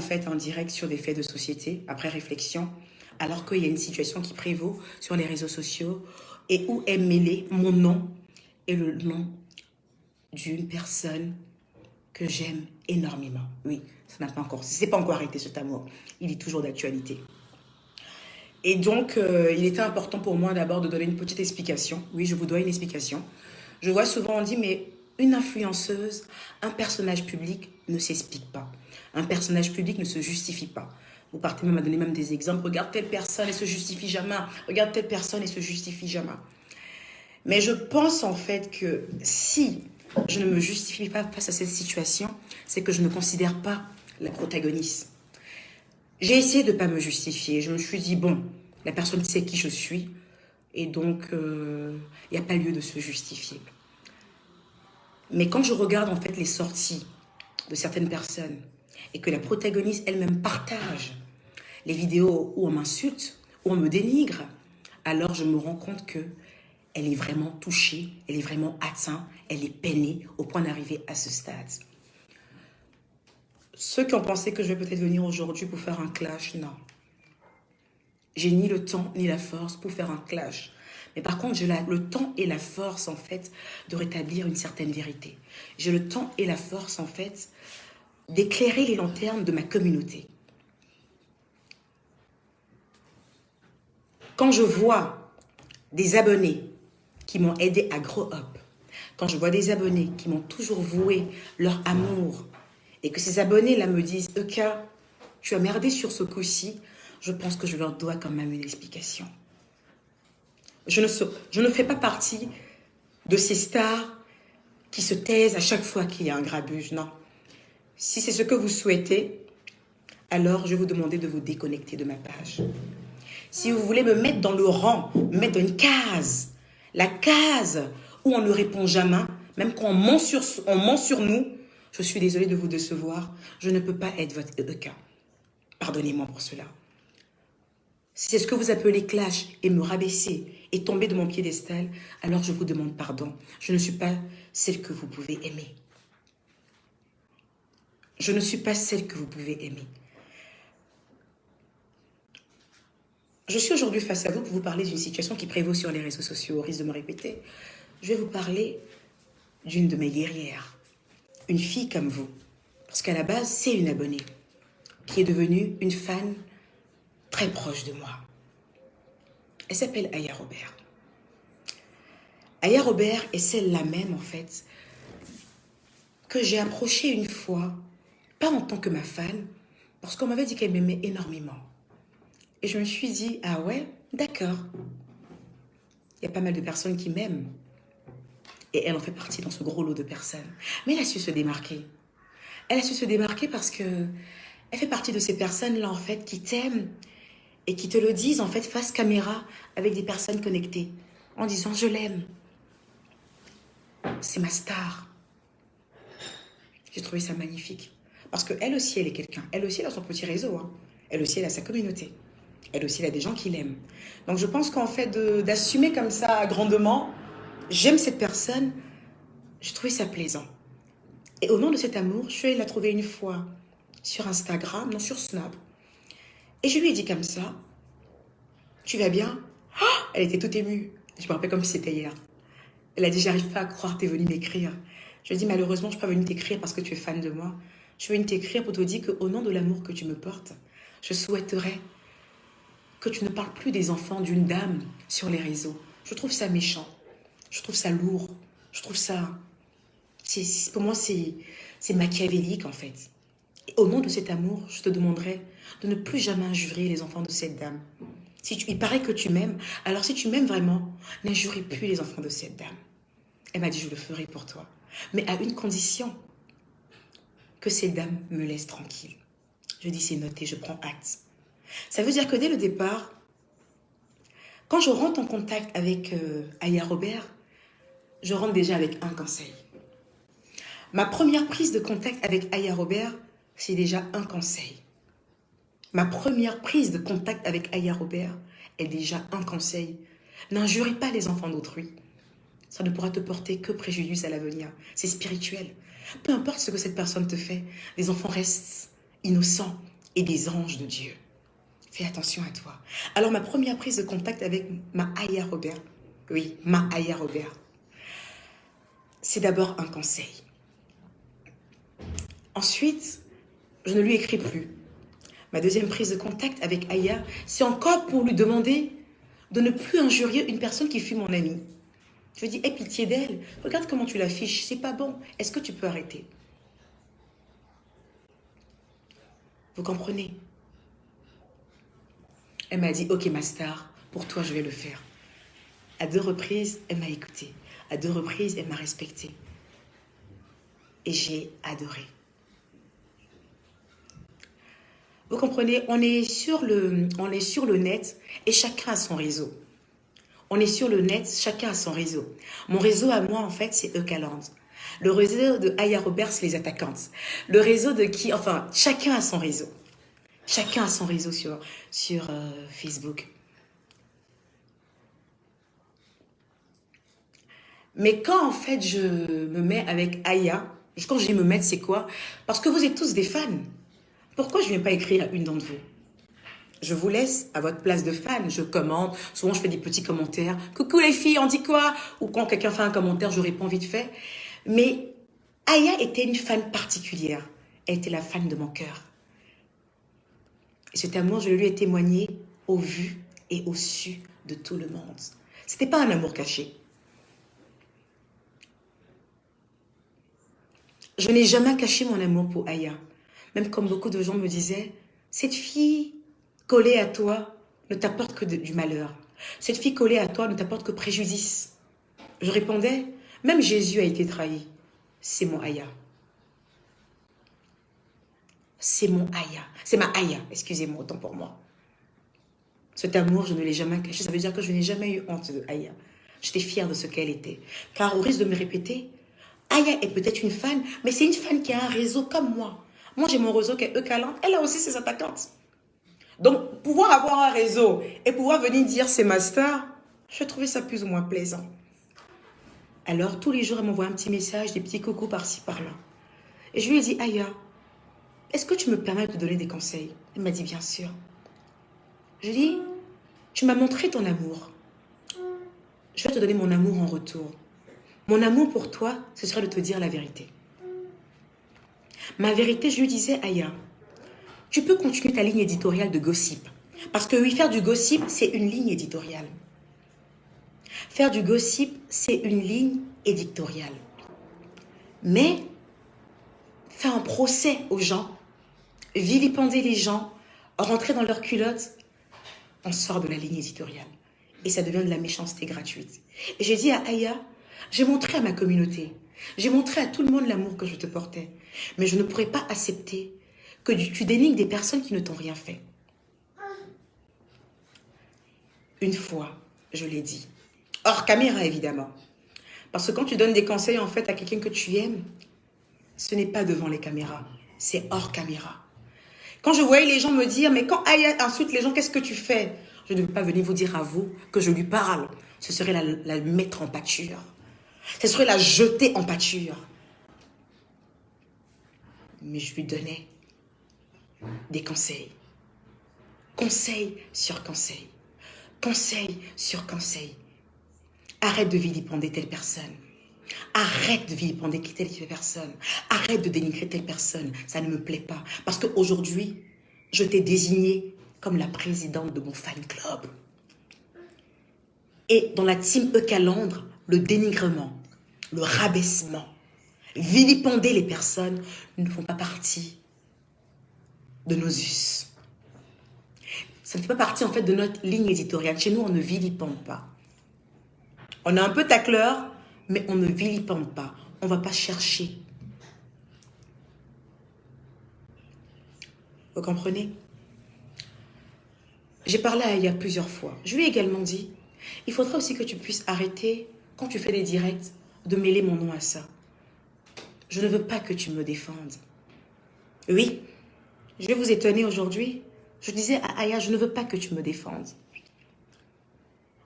fait un direct sur des faits de société, après réflexion, alors qu'il y a une situation qui prévaut sur les réseaux sociaux et où est mêlé mon nom et le nom d'une personne que j'aime énormément. Oui, ça n'a pas encore, c'est pas encore arrêté cet amour. Il est toujours d'actualité. Et donc, il était important pour moi d'abord de donner une petite explication. Oui, je vous dois une explication. Je vois souvent, on dit, mais une influenceuse, un personnage public ne s'explique pas. Un personnage public ne se justifie pas. Vous partez même à donner même des exemples. Regarde telle personne, elle se justifie jamais. Regarde telle personne, elle se justifie jamais. Mais je pense en fait que si je ne me justifie pas face à cette situation, c'est que je ne considère pas la protagoniste. J'ai essayé de ne pas me justifier. Je me suis dit, bon, la personne sait qui je suis. Et donc, il n'y a pas lieu de se justifier. Mais quand je regarde en fait les sorties de certaines personnes et que la protagoniste elle-même partage les vidéos où on m'insulte, où on me dénigre, alors je me rends compte que elle est vraiment touchée, elle est vraiment atteinte, elle est peinée au point d'arriver à ce stade. Ceux qui ont pensé que je vais peut-être venir aujourd'hui pour faire un clash, non. J'ai ni le temps ni la force pour faire un clash. Mais par contre, j'ai le temps et la force, en fait, de rétablir une certaine vérité. J'ai le temps et la force, en fait, d'éclairer les lanternes de ma communauté. Quand je vois des abonnés qui m'ont aidé à grow up, quand je vois des abonnés qui m'ont toujours voué leur amour, et que ces abonnés-là me disent « Eka, tu as merdé sur ce coup-ci », je pense que je leur dois quand même une explication. Je ne fais pas partie de ces stars qui se taisent à chaque fois qu'il y a un grabuge, non. Si c'est ce que vous souhaitez, alors je vais vous demander de vous déconnecter de ma page. Si vous voulez me mettre dans le rang, me mettre dans une case, la case où on ne répond jamais, même quand on ment sur nous, je suis désolée de vous décevoir, je ne peux pas être votre Eka. Pardonnez-moi pour cela. Si c'est ce que vous appelez clash et me rabaisser et tomber de mon piédestal, alors je vous demande pardon. Je ne suis pas celle que vous pouvez aimer. Je ne suis pas celle que vous pouvez aimer. Je suis aujourd'hui face à vous pour vous parler d'une situation qui prévaut sur les réseaux sociaux, au risque de me répéter. Je vais vous parler d'une de mes guerrières, une fille comme vous. Parce qu'à la base, c'est une abonnée qui est devenue une fan très proche de moi. Elle s'appelle Aya Robert. Aya Robert est celle-là même, en fait, que j'ai approchée une fois, pas en tant que ma fan, parce qu'on m'avait dit qu'elle m'aimait énormément. Et je me suis dit, ah ouais, d'accord. Il y a pas mal de personnes qui m'aiment. Et elle en fait partie dans ce gros lot de personnes. Mais elle a su se démarquer. Elle a su se démarquer parce que elle fait partie de ces personnes-là, en fait, qui t'aiment et qui te le disent, en fait, face caméra, avec des personnes connectées, en disant, je l'aime. C'est ma star. J'ai trouvé ça magnifique. Parce qu'elle aussi, elle est quelqu'un. Elle aussi, elle a son petit réseau. Hein. Elle aussi, elle a sa communauté. Elle aussi, elle a des gens qui l'aiment. Donc, je pense qu'en fait, d'assumer comme ça grandement, j'aime cette personne, j'ai trouvé ça plaisant. Et au nom de cet amour, je suis allée la trouver une fois sur Instagram, non, sur Snap. Et je lui ai dit comme ça, tu vas bien? Oh, elle était toute émue. Je me rappelle comme si c'était hier. Elle a dit, j'arrive pas à croire, t'es venue m'écrire. Je lui ai dit, malheureusement, je ne suis pas venue t'écrire parce que tu es fan de moi. Je suis venue t'écrire pour te dire qu'au nom de l'amour que tu me portes, je souhaiterais que tu ne parles plus des enfants d'une dame sur les réseaux. Je trouve ça méchant. Je trouve ça lourd. Je trouve ça... pour moi, c'est machiavélique, en fait. Et au nom de cet amour, je te demanderai de ne plus jamais injurer les enfants de cette dame. Il paraît que tu m'aimes. Alors, si tu m'aimes vraiment, n'injurie plus les enfants de cette dame. Elle m'a dit, je le ferai pour toi. Mais à une condition, que cette dame me laisse tranquille. Je dis, c'est noté, je prends acte. Ça veut dire que dès le départ, quand je rentre en contact avec Aya Robert, je rentre déjà avec un conseil. Ma première prise de contact avec Aya Robert, c'est déjà un conseil. Ma première prise de contact avec Aya Robert est déjà un conseil. N'injurie pas les enfants d'autrui. Ça ne pourra te porter que préjudice à l'avenir. C'est spirituel. Peu importe ce que cette personne te fait, les enfants restent innocents. et des anges de Dieu. Fais attention à toi. Alors, ma première prise de contact avec ma Aya Robert, oui, ma Aya Robert, c'est d'abord un conseil. Ensuite, je ne lui écris plus. Ma deuxième prise de contact avec Aya, c'est encore pour lui demander de ne plus injurier une personne qui fut mon amie. Je lui dis, aie pitié d'elle, regarde comment tu l'affiches, c'est pas bon, est-ce que tu peux arrêter? Vous comprenez? Elle m'a dit, ok ma star, pour toi je vais le faire. À 2 reprises, elle m'a écouté. À 2 reprises, elle m'a respecté. Et j'ai adoré. Vous comprenez, on est sur le net et chacun a son réseau. On est sur le net, chacun a son réseau. Mon réseau à moi, en fait, c'est Eucaland. Le réseau de Aya Roberts, c'est les attaquantes. Le réseau de qui, enfin, chacun a son réseau. Chacun a son réseau sur Facebook. Mais quand, en fait, je me mets avec Aya, quand je dis me mettre, c'est quoi? Parce que vous êtes tous des fans. Pourquoi je ne viens pas écrire à une d'entre vous? Je vous laisse à votre place de fan. Je commente. Souvent, je fais des petits commentaires. Coucou les filles, on dit quoi? Ou quand quelqu'un fait un commentaire, je réponds vite fait. Mais Aya était une fan particulière. Elle était la fan de mon cœur. Et cet amour, je lui ai témoigné au vu et au su de tout le monde. Ce n'était pas un amour caché. Je n'ai jamais caché mon amour pour Aya. Même comme beaucoup de gens me disaient, cette fille collée à toi ne t'apporte que du malheur. Cette fille collée à toi ne t'apporte que préjudice. Je répondais, même Jésus a été trahi. C'est mon Aya. C'est mon Aya. C'est ma Aya, excusez-moi, autant pour moi. Cet amour, je ne l'ai jamais caché. Ça veut dire que je n'ai jamais eu honte de Aya. J'étais fière de ce qu'elle était. Car au risque de me répéter, Aya est peut-être une fan, mais c'est une fan qui a un réseau comme moi. Moi, j'ai mon réseau qui est Eucaland. Elle a aussi ses attaquantes. Donc, pouvoir avoir un réseau et pouvoir venir dire c'est ma star, je trouvais ça plus ou moins plaisant. Alors, tous les jours, elle m'envoie un petit message, des petits coucous par-ci, par-là. Et je lui ai dit, Aya, est-ce que tu me permets de te donner des conseils? Elle m'a dit, bien sûr. Je lui ai dit, tu m'as montré ton amour. Je vais te donner mon amour en retour. Mon amour pour toi, ce serait de te dire la vérité. Ma vérité, je lui disais, Aya, tu peux continuer ta ligne éditoriale de gossip. Parce que oui, faire du gossip, c'est une ligne éditoriale. Faire du gossip, c'est une ligne éditoriale. Mais faire un procès aux gens, vilipender les gens, rentrer dans leurs culottes, on sort de la ligne éditoriale. Et ça devient de la méchanceté gratuite. Et j'ai dit à Aya, j'ai montré à ma communauté, j'ai montré à tout le monde l'amour que je te portais. Mais je ne pourrais pas accepter que tu dénigres des personnes qui ne t'ont rien fait. Une fois, je l'ai dit. Hors caméra, évidemment. Parce que quand tu donnes des conseils, en fait, à quelqu'un que tu aimes, ce n'est pas devant les caméras, c'est hors caméra. Quand je voyais les gens me dire, mais quand Aya insulte les gens, qu'est-ce que tu fais? Je ne veux pas venir vous dire à vous que je lui parle. Ce serait la mettre en pâture. Ce serait la jeter en pâture. Mais je lui donnais des conseils. Conseil sur conseil. Conseil sur conseil. Arrête de vilipender telle personne. Arrête de vilipender telle personne. Arrête de dénigrer telle personne. Ça ne me plaît pas. Parce qu'aujourd'hui, je t'ai désignée comme la présidente de mon fan club. Et dans la team Eucalandre, le dénigrement, le rabaissement, vilipender les personnes ne font pas partie de nos us. Ça ne fait pas partie en fait de notre ligne éditoriale. Chez nous, on ne vilipende pas. On est un peu tacleur, mais on ne vilipende pas. On ne va pas chercher. Vous comprenez? J'ai parlé à Aya plusieurs fois. Je lui ai également dit, il faudra aussi que tu puisses arrêter, quand tu fais des directs, de mêler mon nom à ça. Je ne veux pas que tu me défendes. Oui, je vais vous étonner aujourd'hui. Je disais à Aya, je ne veux pas que tu me défendes.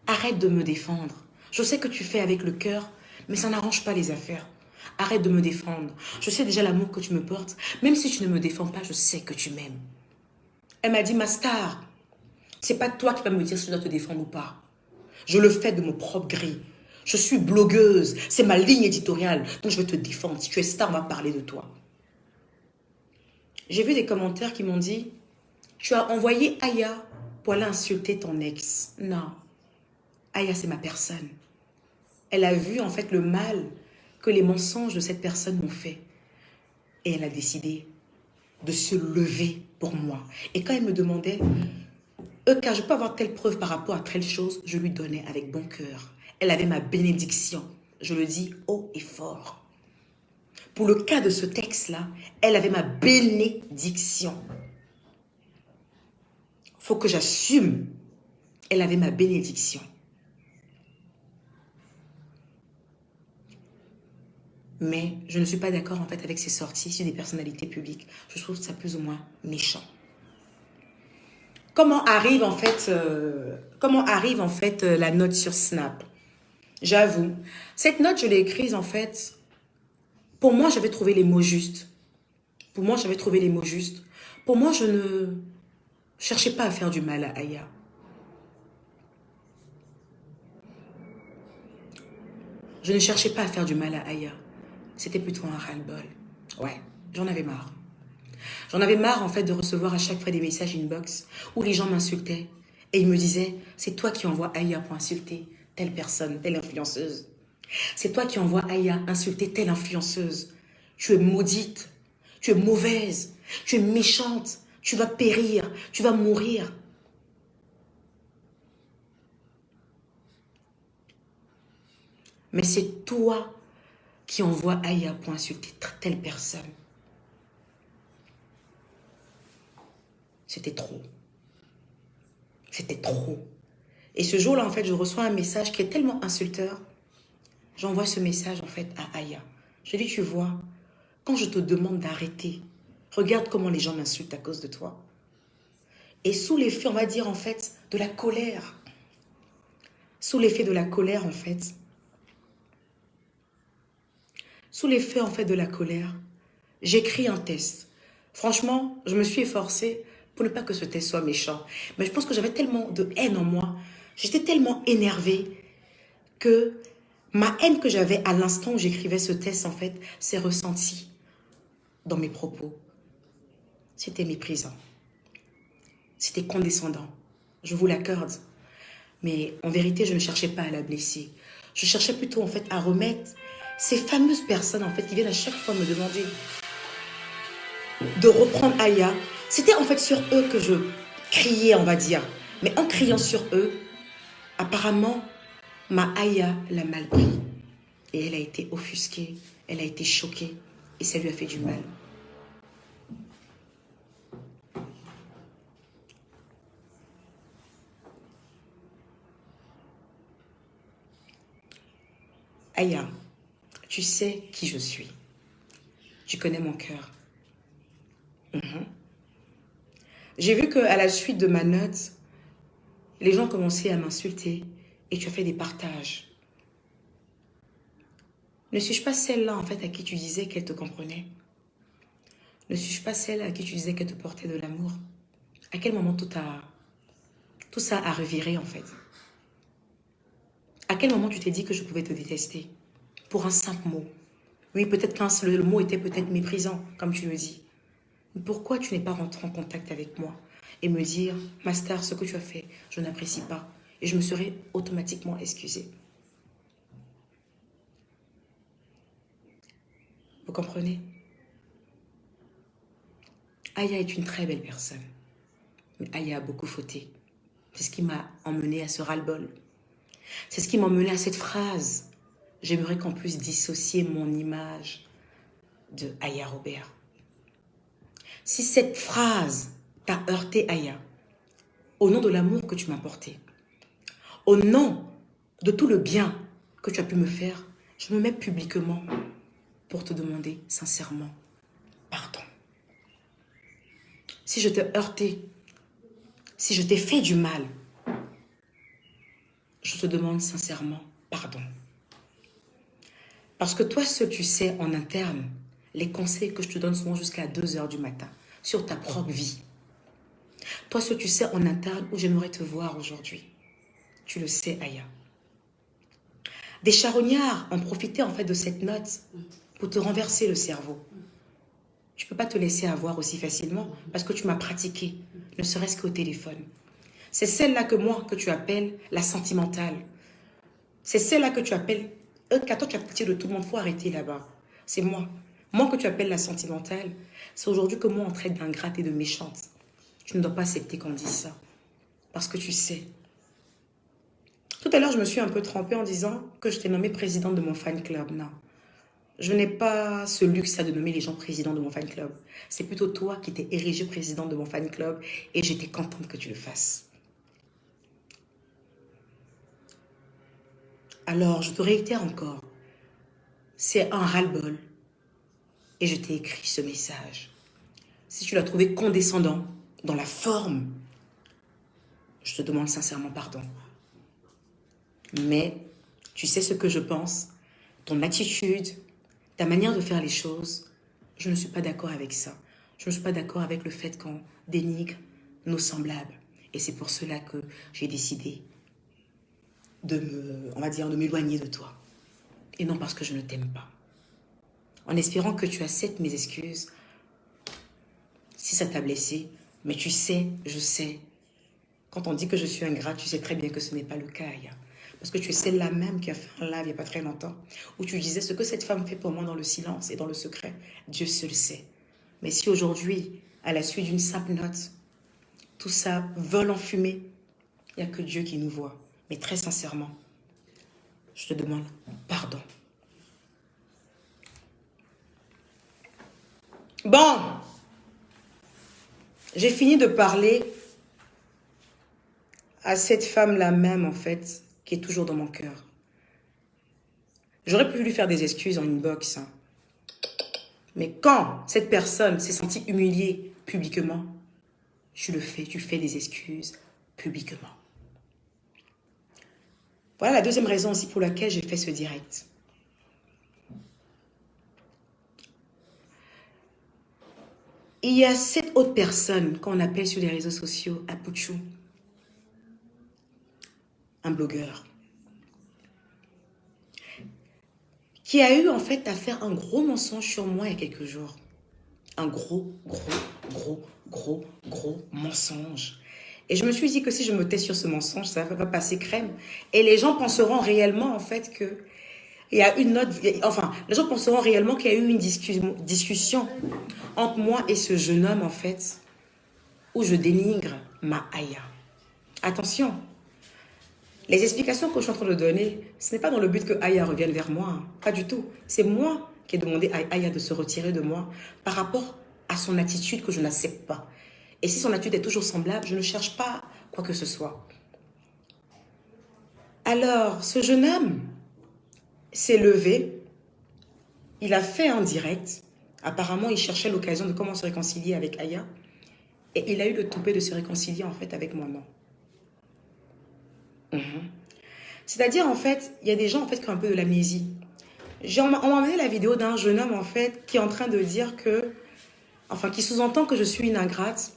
Arrête de me défendre. Je sais que tu fais avec le cœur, mais ça n'arrange pas les affaires. Arrête de me défendre. Je sais déjà l'amour que tu me portes. Même si tu ne me défends pas, je sais que tu m'aimes. Elle m'a dit, ma star, c'est pas toi qui vas me dire si je dois te défendre ou pas. Je le fais de mon propre gré. Je suis blogueuse. C'est ma ligne éditoriale. Donc, je vais te défendre. Si tu es star, on va parler de toi. J'ai vu des commentaires qui m'ont dit, tu as envoyé Aya pour aller insulter ton ex. Non. Aya, c'est ma personne. Elle a vu, en fait, le mal que les mensonges de cette personne m'ont fait. Et elle a décidé de se lever pour moi. Et quand elle me demandait, car je peux avoir telle preuve par rapport à telle chose, je lui donnais avec bon cœur. Elle avait ma bénédiction. Je le dis haut et fort. Pour le cas de ce texte-là, elle avait ma bénédiction. Il faut que j'assume. Elle avait ma bénédiction. Mais je ne suis pas d'accord en fait avec ces sorties sur des personnalités publiques. Je trouve ça plus ou moins méchant. Comment arrive en fait la note sur Snap? J'avoue, cette note je l'ai écrite en fait. Pour moi, j'avais trouvé les mots justes. Pour moi, j'avais trouvé les mots justes. Pour moi, je ne cherchais pas à faire du mal à Aya. Je ne cherchais pas à faire du mal à Aya. C'était plutôt un ras-le-bol. Ouais, j'en avais marre. J'en avais marre en fait de recevoir à chaque fois des messages inbox où les gens m'insultaient. Et ils me disaient, c'est toi qui envoies Aya pour insulter telle personne, telle influenceuse. C'est toi qui envoies Aya insulter telle influenceuse. Tu es maudite, tu es mauvaise, tu es méchante, tu vas périr, tu vas mourir. Mais c'est toi qui envoies Aya pour insulter telle personne. C'était trop. C'était trop. Et ce jour-là, en fait, je reçois un message qui est tellement insulteur. J'envoie ce message, en fait, à Aya. Je lui dis, tu vois, quand je te demande d'arrêter, regarde comment les gens m'insultent à cause de toi. Et sous l'effet, on va dire, en fait, de la colère. Sous l'effet de la colère, en fait. Sous l'effet, en fait, de la colère, j'écris un test. Franchement, je me suis efforcée pour ne pas que ce test soit méchant. Mais je pense que j'avais tellement de haine en moi. J'étais tellement énervée que ma haine que j'avais à l'instant où j'écrivais ce test, en fait, s'est ressentie dans mes propos. C'était méprisant. C'était condescendant. Je vous l'accorde. Mais en vérité, je ne cherchais pas à la blesser. Je cherchais plutôt, en fait, à remettre ces fameuses personnes, en fait, qui viennent à chaque fois me demander de reprendre Aya. C'était en fait sur eux que je criais, on va dire. Mais en criant sur eux, apparemment, ma Aya l'a mal pris. Et elle a été offusquée, elle a été choquée. Et ça lui a fait du mal. Aya, tu sais qui je suis. Tu connais mon cœur. J'ai vu qu'à la suite de ma note, les gens commençaient à m'insulter et tu as fait des partages. Ne suis-je pas celle-là, en fait, à qui tu disais qu'elle te comprenait? Ne suis-je pas celle à qui tu disais qu'elle te portait de l'amour? À quel moment tout ça a reviré, en fait? À quel moment tu t'es dit que je pouvais te détester? Pour un simple mot. Oui, peut-être qu'un le mot était peut-être méprisant, comme tu le dis. Mais pourquoi tu n'es pas rentré en contact avec moi et me dire, ma star, ce que tu as fait, je n'apprécie pas. Et je me serais automatiquement excusée. Vous comprenez? Aya est une très belle personne. Mais Aya a beaucoup fauté. C'est ce qui m'a emmené à ce ras-le-bol. C'est ce qui m'a emmené à cette phrase. J'aimerais qu'on puisse dissocier mon image de Aya Robert. Si cette phrase t'a heurté, Aya, au nom de l'amour que tu m'as porté, au nom de tout le bien que tu as pu me faire, je me mets publiquement pour te demander sincèrement pardon. Si je t'ai heurté, si je t'ai fait du mal, je te demande sincèrement pardon. Parce que toi seul, tu sais en interne les conseils que je te donne souvent jusqu'à 2 heures du matin sur ta propre vie. Toi, ce que tu sais en interne où j'aimerais te voir aujourd'hui. Tu le sais, Aya. Des charognards ont profité en fait de cette note pour te renverser le cerveau. Tu ne peux pas te laisser avoir aussi facilement parce que tu m'as pratiqué, ne serait-ce qu'au téléphone. C'est celle-là que moi, que tu appelles la sentimentale. C'est celle-là que tu appelles... Quand toi, tu as pitié de tout le monde, il faut arrêter là-bas. C'est moi. Moi que tu appelles la sentimentale, c'est aujourd'hui que moi, on traite d'ingrate et de méchante. Tu ne dois pas accepter qu'on dise ça. Parce que tu sais. Tout à l'heure, je me suis un peu trompée en disant que je t'ai nommée présidente de mon fan club. Non. Je n'ai pas ce luxe de nommer les gens présidents de mon fan club. C'est plutôt toi qui t'es érigée présidente de mon fan club et j'étais contente que tu le fasses. Alors, je te réitère encore. C'est un ras-le-bol. Et je t'ai écrit ce message. Si tu l'as trouvé condescendant dans la forme, je te demande sincèrement pardon. Mais tu sais ce que je pense, ton attitude, ta manière de faire les choses, je ne suis pas d'accord avec ça. Je ne suis pas d'accord avec le fait qu'on dénigre nos semblables. Et c'est pour cela que j'ai décidé de m'éloigner de toi. Et non parce que je ne t'aime pas. En espérant que tu acceptes mes excuses, si ça t'a blessé, mais tu sais, je sais, quand on dit que je suis ingrate, tu sais très bien que ce n'est pas le cas, Aya. Parce que tu es celle-là même qui a fait un live il n'y a pas très longtemps, où tu disais ce que cette femme fait pour moi dans le silence et dans le secret, Dieu seul sait. Mais si aujourd'hui, à la suite d'une simple note, tout ça vole en fumée, il n'y a que Dieu qui nous voit. Mais très sincèrement, je te demande pardon. Bon, j'ai fini de parler à cette femme-là même, en fait, qui est toujours dans mon cœur. J'aurais pu lui faire des excuses en inbox. Hein. Mais quand cette personne s'est sentie humiliée publiquement, tu le fais, tu fais des excuses publiquement. Voilà la deuxième raison aussi pour laquelle j'ai fait ce direct. Il y a cette autre personne qu'on appelle sur les réseaux sociaux Apuchou, un blogueur, qui a eu en fait à faire un gros mensonge sur moi il y a quelques jours. Un gros mensonge. Et je me suis dit que si je me tais sur ce mensonge, ça va passer crème. Et les gens penseront réellement en fait que il y a une note, enfin, les gens penseront réellement qu'il y a eu une discussion entre moi et ce jeune homme en fait, où je dénigre ma Aya. Attention, les explications que je suis en train de donner, ce n'est pas dans le but que Aya revienne vers moi, hein. Pas du tout. C'est moi qui ai demandé à Aya de se retirer de moi par rapport à son attitude que je n'accepte pas. Et si son attitude est toujours semblable, je ne cherche pas quoi que ce soit. Alors, ce jeune homme s'est levé, il a fait un direct. Apparemment, il cherchait l'occasion de comment se réconcilier avec Aya. Et il a eu le toupet de se réconcilier en fait avec moi, non. C'est-à-dire, en fait, il y a des gens en fait qui ont un peu de l'amnésie. On m'a amené la vidéo d'un jeune homme en fait qui est en train de dire que, enfin, qui sous-entend que je suis une ingrate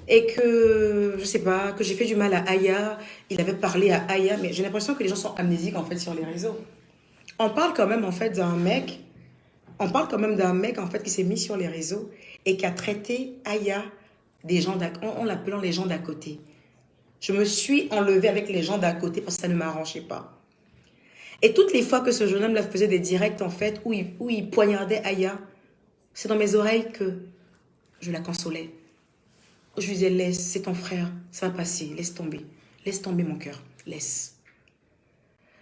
et que, je sais pas, que j'ai fait du mal à Aya. Il avait parlé à Aya, mais j'ai l'impression que les gens sont amnésiques en fait sur les réseaux. On parle quand même en fait d'un mec, en fait qui s'est mis sur les réseaux et qui a traité Aya des gens en l'appelant les gens d'à côté. Je me suis enlevée avec les gens d'à côté parce que ça ne m'arrangeait pas. Et toutes les fois que ce jeune homme là faisait des directs en fait où il poignardait Aya, c'est dans mes oreilles que je la consolais. Je lui disais, laisse, c'est ton frère, ça va passer, laisse tomber mon cœur, laisse.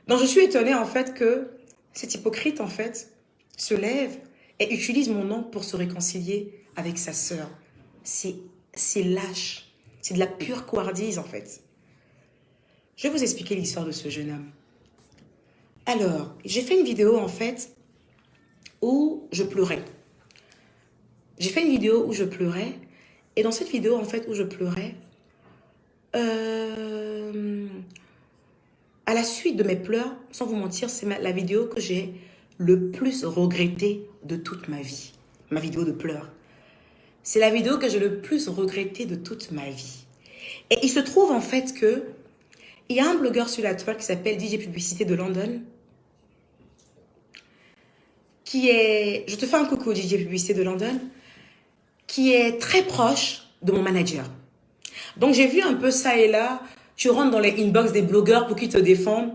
Donc je suis étonnée en fait que cet hypocrite en fait se lève et utilise mon nom pour se réconcilier avec sa sœur. C'est lâche, c'est de la pure couardise en fait. Je vais vous expliquer l'histoire de ce jeune homme. Alors, j'ai fait une vidéo en fait où je pleurais. Et dans cette vidéo en fait où je pleurais, à la suite de mes pleurs, sans vous mentir, c'est la vidéo que j'ai le plus regrettée de toute ma vie. Ma vidéo de pleurs. C'est la vidéo que j'ai le plus regrettée de toute ma vie. Et il se trouve en fait que il y a un blogueur sur la toile qui s'appelle DJ Publicité de London, qui est, je te fais un coucou DJ Publicité de London, qui est très proche de mon manager. Donc j'ai vu un peu ça et là, tu rentres dans les inbox des blogueurs pour qu'ils te défendent.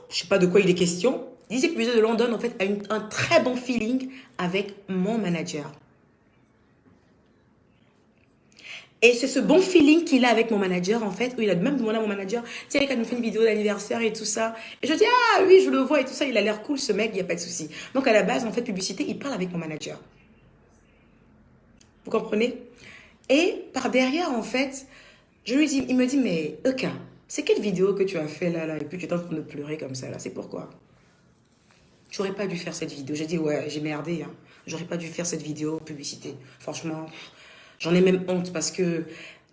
Je sais pas de quoi il est question. DJ Publicité de London en fait a un très bon feeling avec mon manager. Et c'est ce bon feeling qu'il a avec mon manager, en fait, où il a même demandé à mon manager, tiens, quand il nous fait une vidéo d'anniversaire et tout ça. Et je dis, ah oui, je le vois et tout ça, il a l'air cool, ce mec, il n'y a pas de souci. Donc à la base, en fait, publicité, il parle avec mon manager. Vous comprenez? Et par derrière, en fait, je lui dis, il me dit, mais Eka, c'est quelle vidéo que tu as fait là, et puis tu es en train de pleurer comme ça, là, c'est pourquoi? J'aurais pas dû faire cette vidéo. J'ai dit, ouais, j'ai merdé, hein. J'aurais pas dû faire cette vidéo publicité. Franchement, j'en ai même honte parce que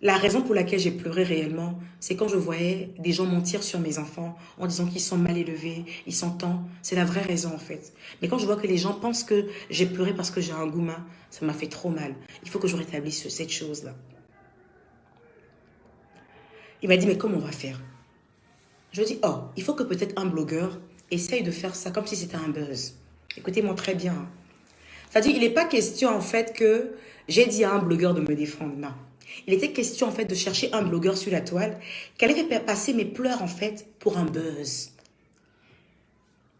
la raison pour laquelle j'ai pleuré réellement, c'est quand je voyais des gens mentir sur mes enfants en disant qu'ils sont mal élevés, ils sont tant. C'est la vraie raison en fait. Mais quand je vois que les gens pensent que j'ai pleuré parce que j'ai un gouma, ça m'a fait trop mal. Il faut que je rétablisse cette chose-là. Il m'a dit, mais comment on va faire? Je lui ai dit, oh, il faut que peut-être un blogueur essaye de faire ça comme si c'était un buzz. Écoutez-moi très bien. C'est-à-dire, il n'est pas question en fait que j'ai dit à un blogueur de me défendre, non. Il était question en fait de chercher un blogueur sur la toile qui allait faire passer mes pleurs en fait pour un buzz.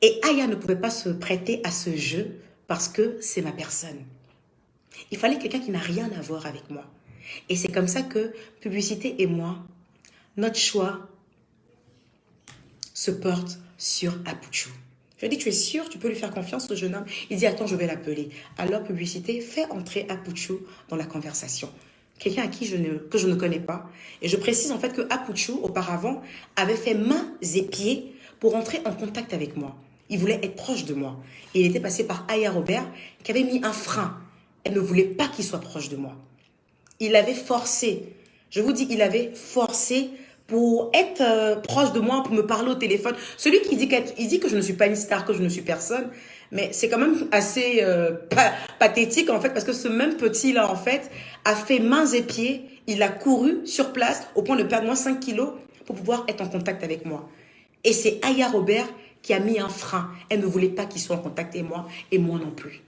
Et Aya ne pouvait pas se prêter à ce jeu parce que c'est ma personne. Il fallait quelqu'un qui n'a rien à voir avec moi. Et c'est comme ça que Publicité et moi, notre choix se porte sur Apuchou. Je lui ai dit, tu es sûr, tu peux lui faire confiance au jeune homme? Il dit, attends, je vais l'appeler. Alors, Publicité, fais entrer Apuchou dans la conversation. Quelqu'un à qui que je ne connais pas. Et je précise en fait que Apuchou, auparavant, avait fait mains et pieds pour entrer en contact avec moi. Il voulait être proche de moi. Et il était passé par Aya Robert, qui avait mis un frein. Elle ne voulait pas qu'il soit proche de moi. Il avait forcé. Je vous dis, il avait forcé pour être proche de moi, pour me parler au téléphone. Celui qui dit, il dit que je ne suis pas une star, que je ne suis personne, mais c'est quand même assez pathétique en fait, parce que ce même petit-là en fait a fait mains et pieds, il a couru sur place au point de perdre moins 5 kilos pour pouvoir être en contact avec moi. Et c'est Aya Robert qui a mis un frein. Elle ne voulait pas qu'il soit en contact avec moi, et moi non plus.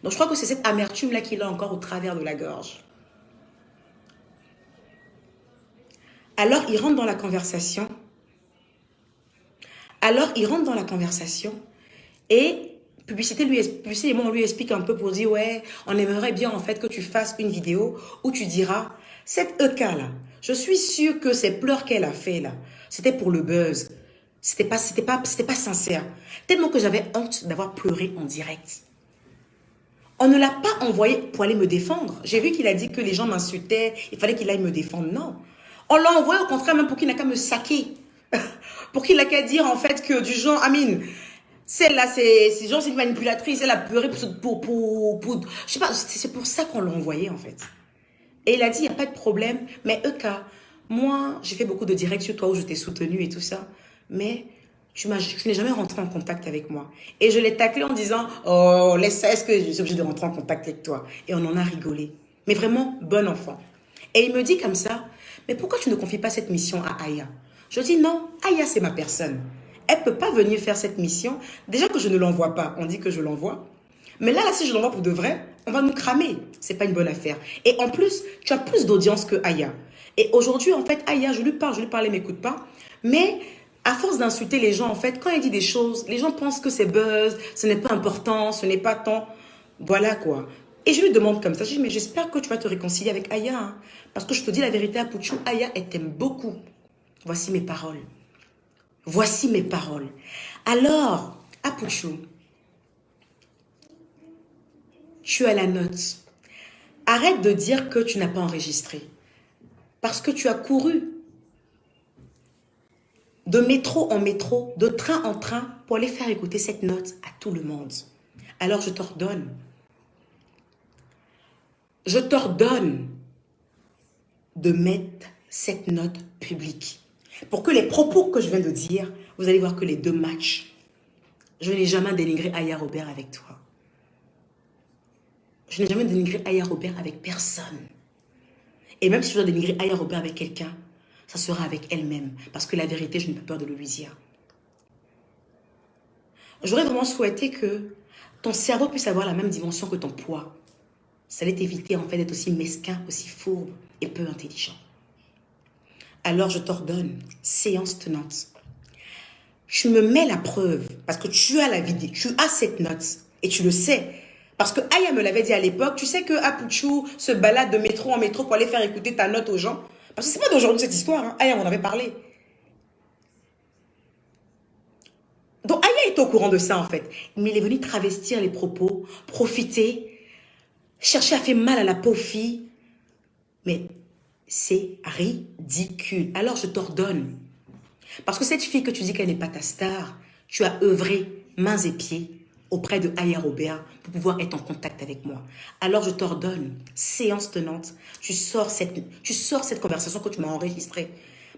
Donc je crois que c'est cette amertume-là qu'il a encore au travers de la gorge. Alors, il rentre dans la conversation. Et Publicité et moi, on lui explique un peu pour dire, ouais, on aimerait bien en fait que tu fasses une vidéo où tu diras, cette Eka là, je suis sûre que ces pleurs qu'elle a fait là, c'était pour le buzz. C'était pas sincère. Tellement que j'avais honte d'avoir pleuré en direct. On ne l'a pas envoyé pour aller me défendre. J'ai vu qu'il a dit que les gens m'insultaient, il fallait qu'il aille me défendre. Non. On l'a envoyé au contraire même pour qu'il n'a qu'à me saquer. Pour qu'il n'a qu'à dire en fait que du genre, Amine, celle-là, c'est une manipulatrice, elle a pleuré je sais pas, c'est pour ça qu'on l'a envoyé en fait. Et il a dit, il n'y a pas de problème, mais Eka, moi, j'ai fait beaucoup de directs sur toi où je t'ai soutenu et tout ça, mais tu n'es jamais rentré en contact avec moi. Et je l'ai taclé en disant, oh, laisse ça, est-ce que je suis obligée de rentrer en contact avec toi? Et on en a rigolé. Mais vraiment, bon enfant. Et il me dit comme ça, mais pourquoi tu ne confies pas cette mission à Aya? Je dis non, Aya c'est ma personne. Elle ne peut pas venir faire cette mission. Déjà que je ne l'envoie pas, on dit que je l'envoie. Mais là, si je l'envoie pour de vrai, on va nous cramer. C'est pas une bonne affaire. Et en plus, tu as plus d'audience que Aya. Et aujourd'hui, en fait, Aya, je lui parle, elle ne m'écoute pas. Mais à force d'insulter les gens, en fait, quand elle dit des choses, les gens pensent que c'est buzz, ce n'est pas important, ce n'est pas tant. Voilà quoi. Et je lui demande comme ça, je dis, mais j'espère que tu vas te réconcilier avec Aya. Hein, parce que je te dis la vérité, Apuchou, Aya, elle t'aime beaucoup. Voici mes paroles. Voici mes paroles. Alors, Apuchou, tu as la note. Arrête de dire que tu n'as pas enregistré. Parce que tu as couru de métro en métro, de train en train, pour aller faire écouter cette note à tout le monde. Alors je t'ordonne de mettre cette note publique. Pour que les propos que je viens de dire, vous allez voir que les deux matchent. Je n'ai jamais dénigré Aya Robert avec toi. Je n'ai jamais dénigré Aya Robert avec personne. Et même si je dois dénigrer Aya Robert avec quelqu'un, ça sera avec elle-même. Parce que la vérité, je n'ai pas peur de le lui dire. J'aurais vraiment souhaité que ton cerveau puisse avoir la même dimension que ton poids. Ça allait t'éviter en fait d'être aussi mesquin, aussi fourbe et peu intelligent. Alors je t'ordonne, séance tenante. Tu me mets la preuve, parce que tu as la vidéo, tu as cette note, et tu le sais. Parce que Aya me l'avait dit à l'époque, tu sais que Apuchou se balade de métro en métro pour aller faire écouter ta note aux gens. Parce que c'est pas d'aujourd'hui cette histoire, hein. Aya m'en avait parlé. Donc Aya est au courant de ça en fait. Mais il est venu travestir les propos, profiter, chercher à faire mal à la pauvre fille. Mais c'est ridicule. Alors je t'ordonne. Parce que cette fille que tu dis qu'elle n'est pas ta star, tu as œuvré mains et pieds auprès de Aya Robert pour pouvoir être en contact avec moi. Alors je t'ordonne, séance tenante, tu sors cette conversation que tu m'as enregistrée.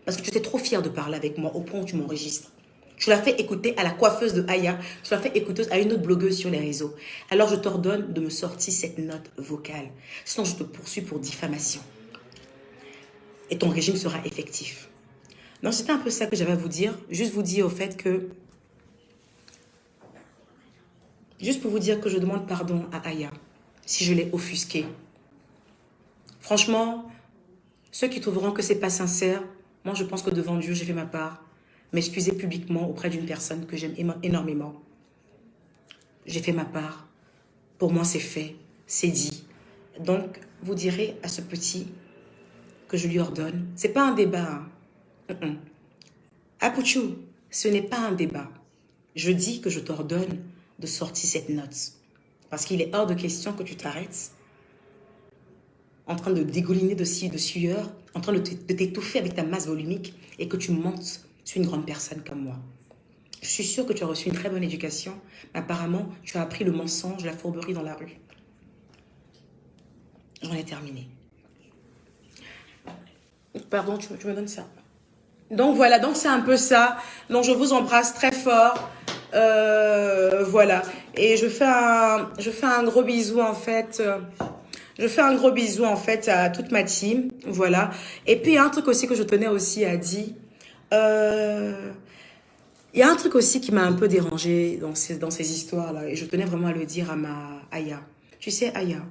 Parce que tu étais trop fière de parler avec moi au point où tu m'enregistres. Tu l'as fait écouter à la coiffeuse de Aya, tu l'as fait écouter à une autre blogueuse sur les réseaux. Alors je t'ordonne de me sortir cette note vocale. Sinon je te poursuis pour diffamation. Et ton régime sera effectif. Non, c'était un peu ça que j'avais à vous dire. Juste vous dire au fait que... Juste pour vous dire que je demande pardon à Aya si je l'ai offusqué. Franchement, ceux qui trouveront que c'est pas sincère, moi je pense que devant Dieu, j'ai fait ma part. M'excuser publiquement auprès d'une personne que j'aime énormément. J'ai fait ma part. Pour moi, c'est fait. C'est dit. Donc, vous direz à ce petit que je lui ordonne. C'est pas un débat. Hein. Apuchou, ce n'est pas un débat. Je dis que je t'ordonne de sortir cette note. Parce qu'il est hors de question que tu t'arrêtes en train de dégouliner de sueur, en train de t'étouffer avec ta masse volumique et que tu montes sur une grande personne comme moi. Je suis sûre que tu as reçu une très bonne éducation, mais apparemment, tu as appris le mensonge, la fourberie dans la rue. J'en ai terminé. Pardon, tu me donnes ça. Donc voilà, donc c'est un peu ça. Donc je vous embrasse très fort. Voilà. Et je fais un gros bisou en fait. Je fais un gros bisou en fait à toute ma team. Voilà. Et puis il y a un truc aussi que je tenais aussi à dire. Il y a un truc aussi qui m'a un peu dérangé dans ces histoires-là. Et je tenais vraiment à le dire à ma Aya. Tu sais, Aya,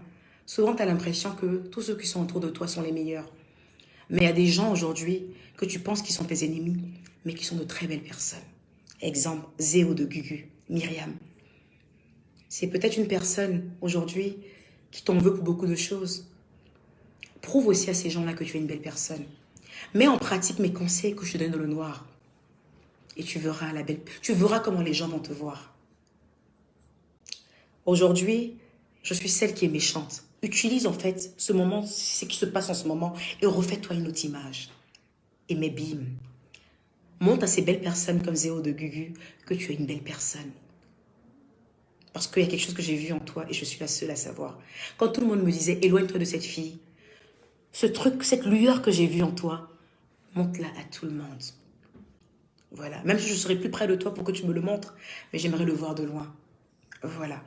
souvent tu as l'impression que tous ceux qui sont autour de toi sont les meilleurs. Mais il y a des gens aujourd'hui que tu penses qu'ils sont tes ennemis, mais qui sont de très belles personnes. Exemple, Zéo de Gugu, Myriam. C'est peut-être une personne aujourd'hui qui t'en veut pour beaucoup de choses. Prouve aussi à ces gens-là que tu es une belle personne. Mets en pratique mes conseils que je te donne dans le noir. Et tu verras comment les gens vont te voir. Aujourd'hui, je suis celle qui est méchante. Utilise en fait ce moment, ce qui se passe en ce moment, et refais-toi une autre image. Et mais bim, montre à ces belles personnes comme Zéo de Gugu que tu es une belle personne. Parce qu'il y a quelque chose que j'ai vu en toi et je suis la seule à savoir. Quand tout le monde me disait, éloigne-toi de cette fille, ce truc, cette lueur que j'ai vue en toi, montre-la à tout le monde. Voilà. Même si je serai plus près de toi pour que tu me le montres, mais j'aimerais le voir de loin. Voilà.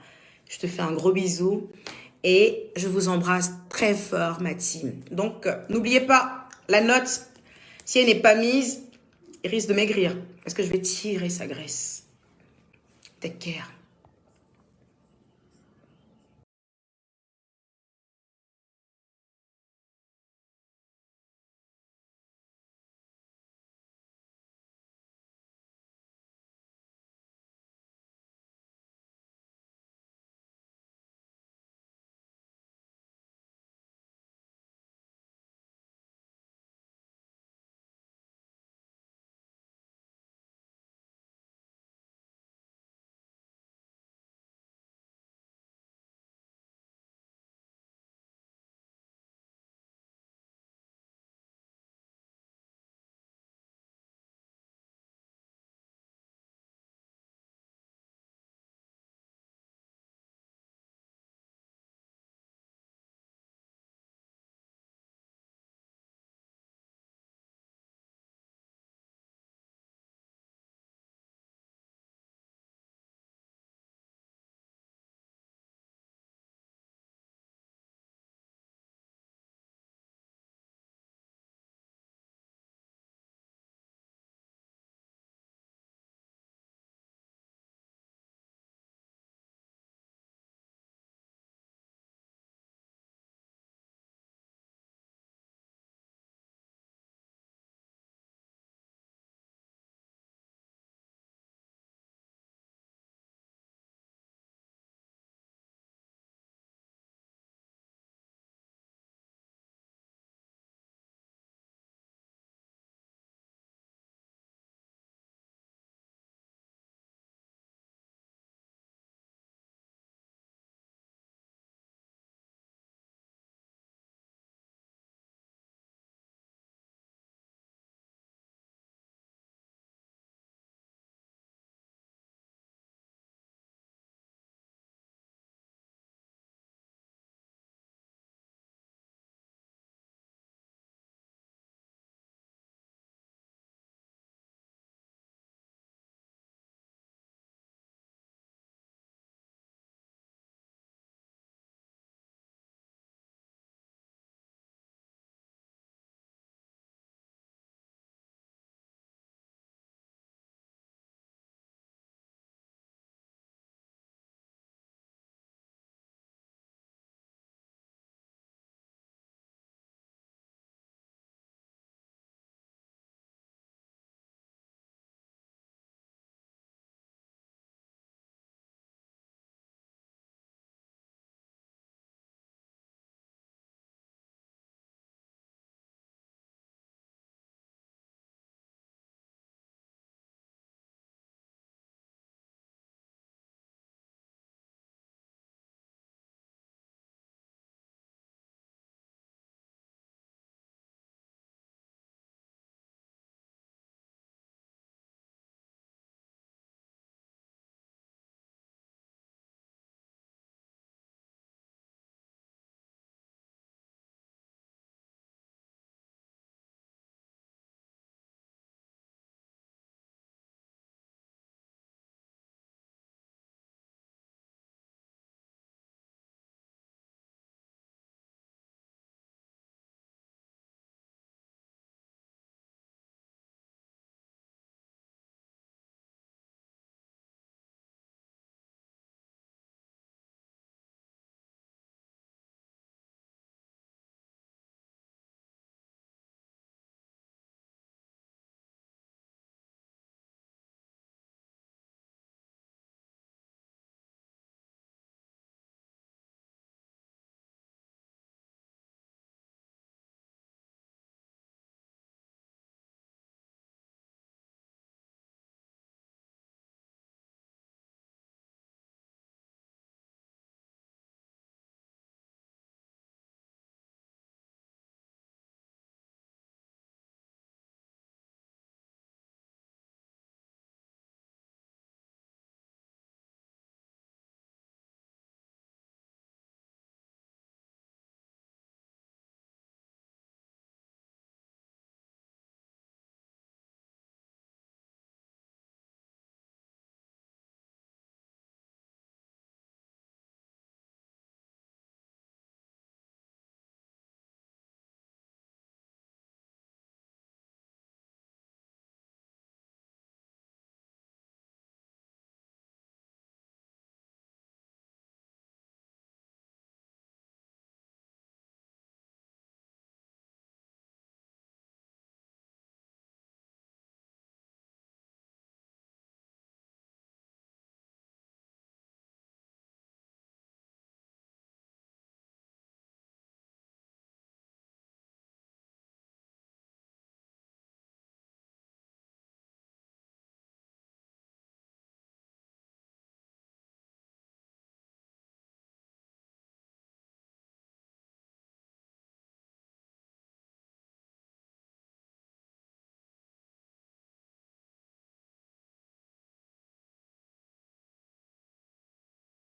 Je te fais un gros bisou et je vous embrasse très fort, ma team. Donc, n'oubliez pas, la note, si elle n'est pas mise, il risque de maigrir parce que je vais tirer sa graisse. Take care.